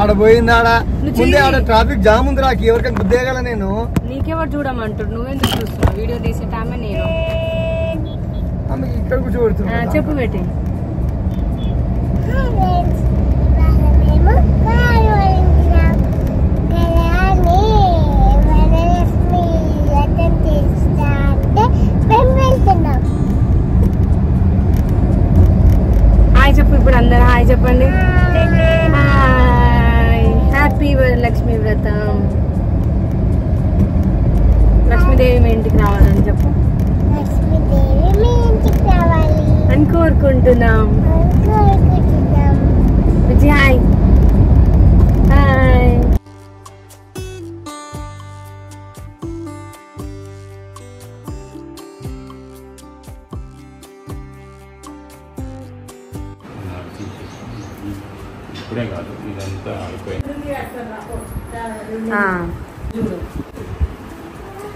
ఆడ పోయింది ఆడ ముందే ఆడ ట్రాఫిక్ జామ్ ఉంది రాకి ఎవరికైనా గుద్దేయగల నేను నీకెవరు చూడమంటాడు నువ్వెందుకు చూస్తున్నావు వీడియో తీసే టైమే నేను ఇక్కడ కూర్చోబెడుతున్నా చెప్పు పెట్టి హాయ్ చెప్పు ఇప్పుడు అందరు హాయ్ చెప్పండి హ్యాపీ లక్ష్మీ వ్రతం లక్ష్మీదేవి మీ ఇంటికి రావాలని చెప్పు అని కోరుకుంటున్నాం హాయ్ హాయ్ ఇప్పుడే కాదు ఇదంతా అయిపోయింది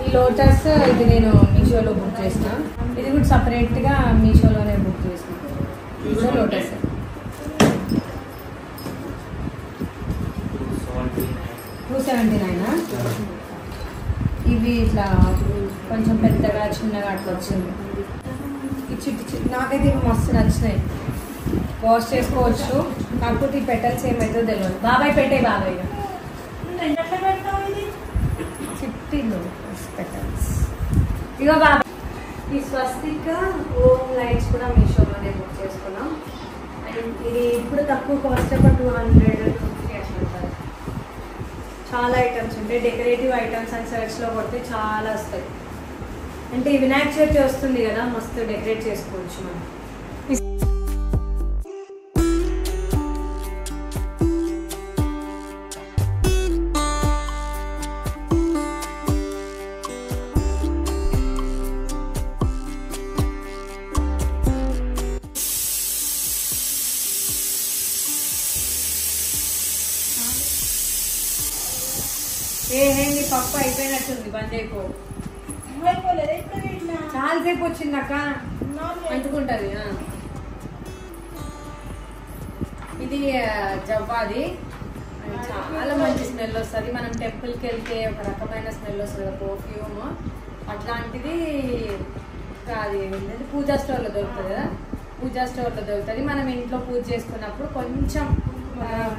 ఈ లోటస్ ఇది నేను మీషోలో బుక్ చేసిన ఇది కూడా సపరేట్ గా మీషోలోనే బుక్ చేసిన మీషో లోటస్ 279 ఇవి ఇట్లా కొంచెం పెద్దగా చిన్నగా అట్లా వచ్చింది ఈ చిట్టి నాకైతే ఇవి మస్తు నచ్చినాయి వాష్ చేసుకోవచ్చు కాకపోతే ఈ పెటల్స్ ఏమైతే తెలియదు బాబాయ్ పెట్టే బాబాయ్ చిట్టిలో పెటల్స్ ఇగో బాబాయ్ ఈ స్వస్తిక్ ఓమ్ లైట్స్ కూడా మీషోలోనే బుక్ చేసుకున్నాం అండ్ ఇది ఇప్పుడు తక్కువ కాస్ట్ ఒక 250 అట్లా చాలా ఐటమ్స్ ఉంటాయి డెకరేటివ్ ఐటమ్స్ అండ్ సెర్చ్లో కొడితే చాలా వస్తాయి అంటే ఈ వినాయక చవితి వస్తుంది కదా మస్తు డెకరేట్ చేసుకోవచ్చు మనం నీ పప్పు అయిపోయినట్టుంది బంద్ అయిపో చాలా సేపు వచ్చింది అక్క అంటుకుంటది ఇది జవ్వాది చాలా మంచి స్మెల్ వస్తుంది మనం టెంపుల్కి వెళ్తే ఒక రకమైన స్మెల్ వస్తుంది పర్ఫ్యూమ్ అట్లాంటిది అది పూజా స్టోర్లో దొరుకుతుంది కదా పూజా స్టోర్లో దొరుకుతుంది మనం ఇంట్లో పూజ చేసుకున్నప్పుడు కొంచెం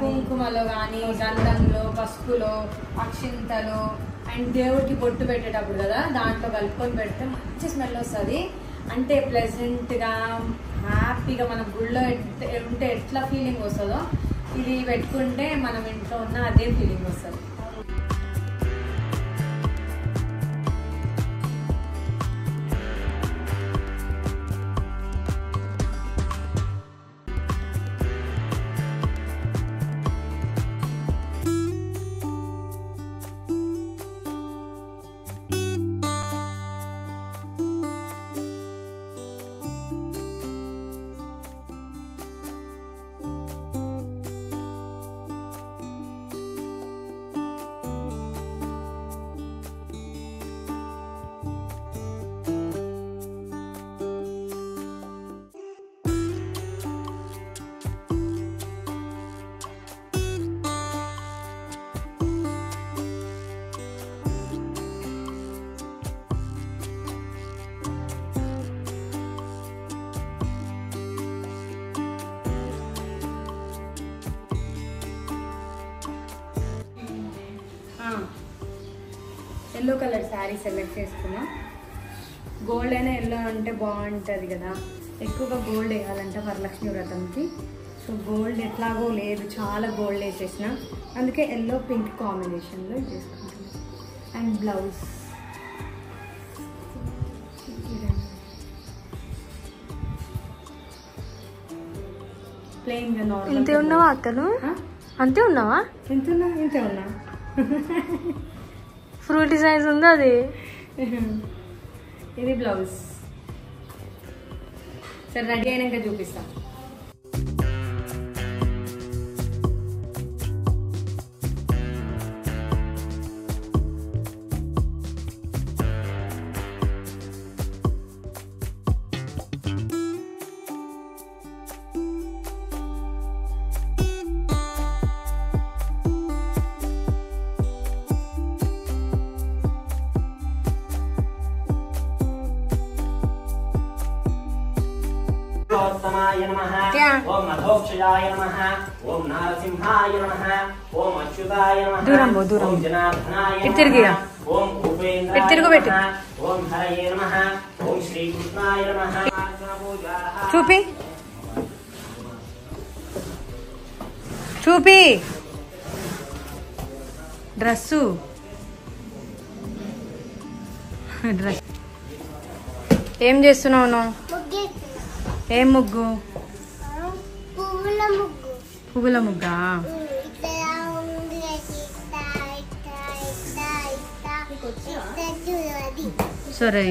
కుంకుమలో కానీ గంధంలో పసుపులో అక్షింతలో అండ్ దేవుడికి బొట్టు పెట్టేటప్పుడు కదా దాంట్లో కలుపుకొని పెడితే మంచి స్మెల్ వస్తుంది అంటే ప్లెజెంట్గా హ్యాపీగా మన గుళ్ళో ఉంటే ఎట్లా ఫీలింగ్ వస్తుందో ఇది పెట్టుకుంటే మనం ఇంట్లో ఉన్న అదే ఫీలింగ్ వస్తుంది ఎల్లో కలర్ శారీ సెలెక్ట్ చేసుకున్నా గోల్డ్ అయినా ఎల్లో అంటే బాగుంటుంది కదా ఎక్కువగా గోల్డ్ వేయాలంటే వరలక్ష్మి వ్రతంకి సో గోల్డ్ ఎట్లాగో లేదు చాలా గోల్డ్ వేసేసిన అందుకే ఎల్లో పింక్ కాంబినేషన్లో చేసుకుంటాను అండ్ బ్లౌజ్ ప్లెయిన్గా నార్మల్ ఇంతే ఉన్నావా అక్కను అంతే ఉన్నావా ఇంతే ఉన్నా ఫ్రూటీ సైజ్ ఉందా అది ఇది బ్లౌజ్ సరే రెడీ అయినాక చూపిస్తా పురుషోత్తమాయ నమః ఓం మధోక్షయాయ నమః ఓం నారసింహాయ నమః ఓం అచ్యుతాయ నమః ఓం జనార్దనాయ నమః ఓం ఉపేంద్రాయ నమః ఓం హరయే నమః ఓం శ్రీకృష్ణాయ నమః. చూపి చూపి డ్రెస్సు డ్రెస్. ఏం చేస్తున్నావు నువ్వు? ఏం ముగ్గు? పువ్వుల ముగ్గా? సరే.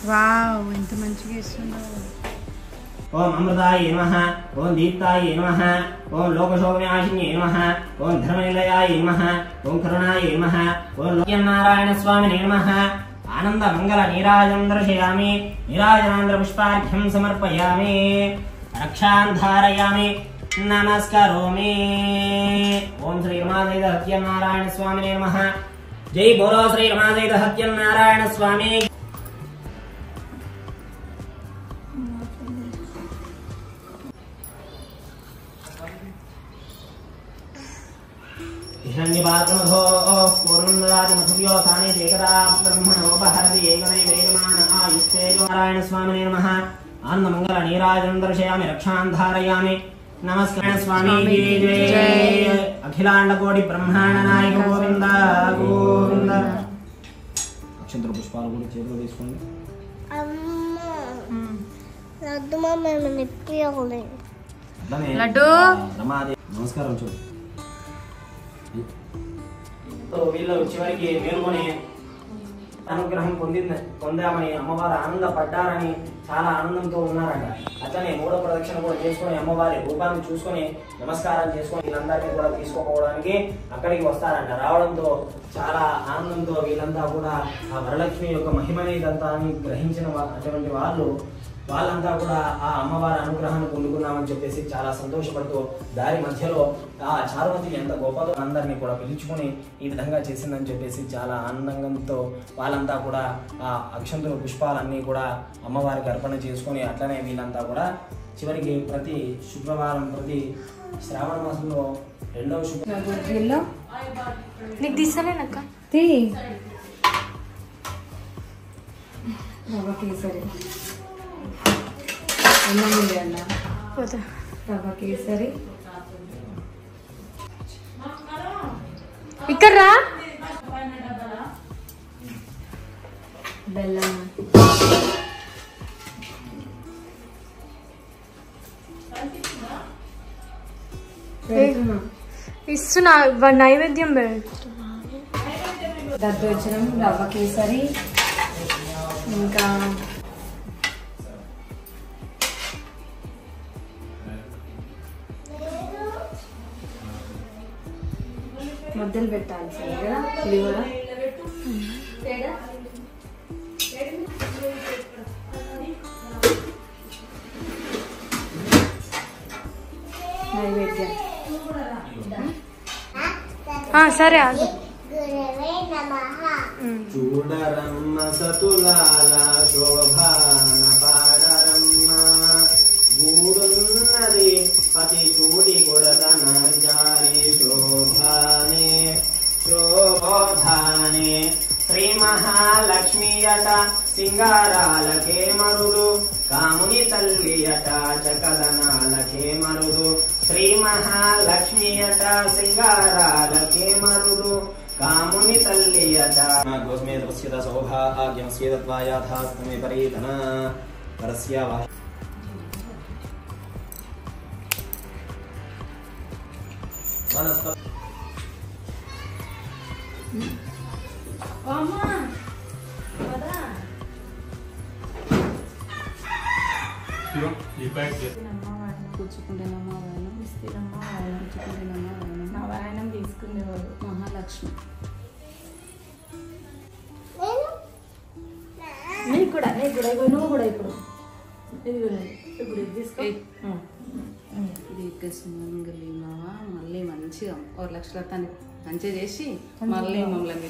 వావ్, ఎంత మంచిగా వేస్తున్నావు. ఓం అమృతాయ నమః ఓం దీప్తాయ నమః ఓం లోకశోకవినాశిన్యే నమః ఓం ధర్మనిలయాయ నమః ఓం కరుణాయ నమః ఓం నారాయణ స్వామినే నమః. ఆనంద మంగళ నీరాజనం దర్శయామి. నీరాజనాంధ్ర పుష్పార్ఘ్యం సమర్పయామి. రక్షాన్ ధారయామి. నమస్కరోమి. ఓం శ్రీ రమాదేవ సత్యనారాయణ స్వామినే నమః. జై బోలో శ్రీ రమాదేవ సత్యనారాయణ స్వామి. హిరణ్యపాత్రమధో పూర్ణందరాది మధువ్యో సానే ఏకదా బ్రహ్మణోపహరతి ఏకదైవేయమాన ఆయుస్తేజో నారాయణ స్వామినే నమః. ఆనందమంగళ నీరాజనం దర్శయామి. రక్షాన్ ధారయామి. నమస్కార స్వామి. జయ అఖిలాండ కోటి బ్రహ్మాండ నాయక గోవింద గోవింద. అక్షంతర పుష్పాలు కూడా చేతిలో తీసుకోండి. లడ్డు నమస్కారం. చూడు వీళ్ళు చివరికి మేల్కొని అనుగ్రహం పొందామని అమ్మవారు ఆనందపడ్డారని చాలా ఆనందంతో ఉన్నారట. అట్లనే మూడో ప్రదక్షిణ కూడా చేసుకుని అమ్మవారి రూపాన్ని చూసుకొని నమస్కారం చేసుకొని వీళ్ళందరినీ కూడా తీసుకోపోవడానికి అక్కడికి వస్తారంట. రావడంతో చాలా ఆనందంతో వీళ్ళంతా కూడా ఆ వరలక్ష్మి యొక్క మహిమని ఇదంతా గ్రహించిన అటువంటి వాళ్ళంతా కూడా ఆ అమ్మవారి అనుగ్రహాన్ని పొందుకున్నామని చెప్పేసి చాలా సంతోషపడుతూ దారి మధ్యలో ఆ చారుమతి ఎంత గొప్పదో అందరినీ కూడా పిలుచుకొని ఈ విధంగా చేసిందని చెప్పేసి చాలా ఆనందంతో వాళ్ళంతా కూడా ఆ అక్షంతుల పుష్పాలన్నీ కూడా అమ్మవారికి అర్పణ చేసుకొని అట్లనే వీళ్ళంతా కూడా చివరికి ప్రతి శుక్రవారం ప్రతి శ్రావణ మాసంలో 2వ శుక్రవారం నీకు తీసానేనక్క కేసరి అన్న రవ్వ కేసరి ఇక్కడ రా. బెల్లం ఇస్తున్నా నైవేద్యం దద్దోజనం రవ్వ కేసరి ఇంకా మధ్యలో పెట్టాలి సార్ కదా ఇది కూడా నైవేద్యం. సరే చూడరమ్మ సతులాల శోభాన పాడరమ్మ గూడున్నది పతి చూడి కొడతన జారి శోభానే శోభానే. శ్రీ మహాలక్ష్మీయట సింగారాలకే మరుడు కాముని తల్లియట చకదనాలకే మరుడు. శ్రీ మహాలక్ష్మీయట సింగారాలకే మరుడు కాముని తల్లియట. గోస్మే తపస్యత సౌభాగ్యమస్యేతత్వాయాథాస్తమే పరీతన పరస్య కూర్చుకుంటేనమ్మా వాయనం ఇస్తేనమ్మా వాయనం కూర్చుకుంటేనమ్మా వాయనం నా వాయనం తీసుకునేవాడు మహాలక్ష్మి. నీకు కూడా నువ్వు కూడా ఇప్పుడు ఇది ఇప్పుడు ఇది తీసుకో. ఇది సుమంగలి మావ మళ్ళీ మంచిగా 1 లక్షల మంచిగా చేసి మళ్ళీ మమ్మల్ని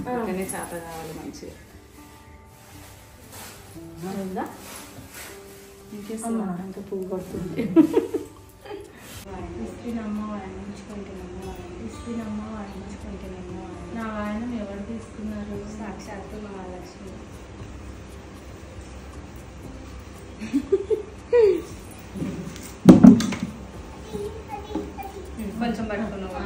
ఇక్కడనే చేత కావాలి మంచిగా ఇంకేస్తున్నా ఇంకా పువ్వు పడుతుంది నా వాయనం ఎవరు తీసుకున్నారు? సాక్షాత్తు మహాలక్ష్మి. కొంచెం పట్టుకున్నావా?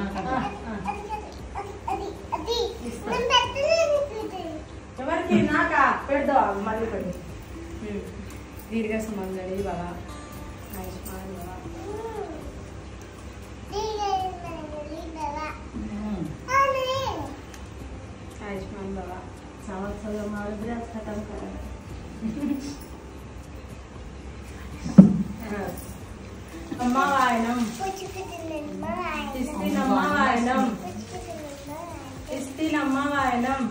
ఎవరికి? నాకా? పెడదా మళ్ళీ పెడి దీర్ఘ సంబంధి బాగా ఆయుష్మాన్ బాగా आयुष्मान बाबा संवत्सर मार्ग्रास खत्म कर अम्मा वायनम इस्तीन अम्मा वायनम इस्तीन अम्मा वायनम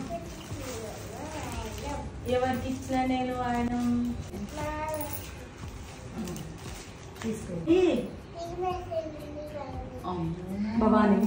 ఎవరికి ఇచ్చిన నేను వాయనం తీసుకో భవానీ